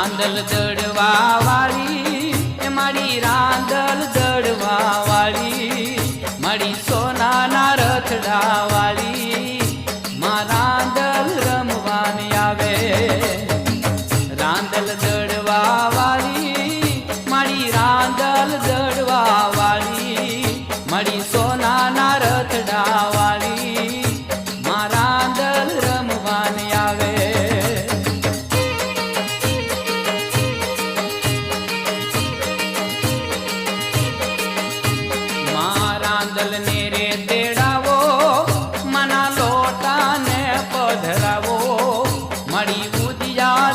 રાંદલ દડવા વાળી એ મારી રાંદલ દડવા વાળી મારી સોનાના રથડા વાળી માં રાંદલ રમવાની આવે રાંદલ દડવા વાળી મારી રાંદલ દડવા વાળી મારી સોનાના રથડા વાળી માં રાંદલ રમવાની આવે રાંદલ ને રે તેડાવો મના લોટા ને પધરાવો મળી ઉદિયા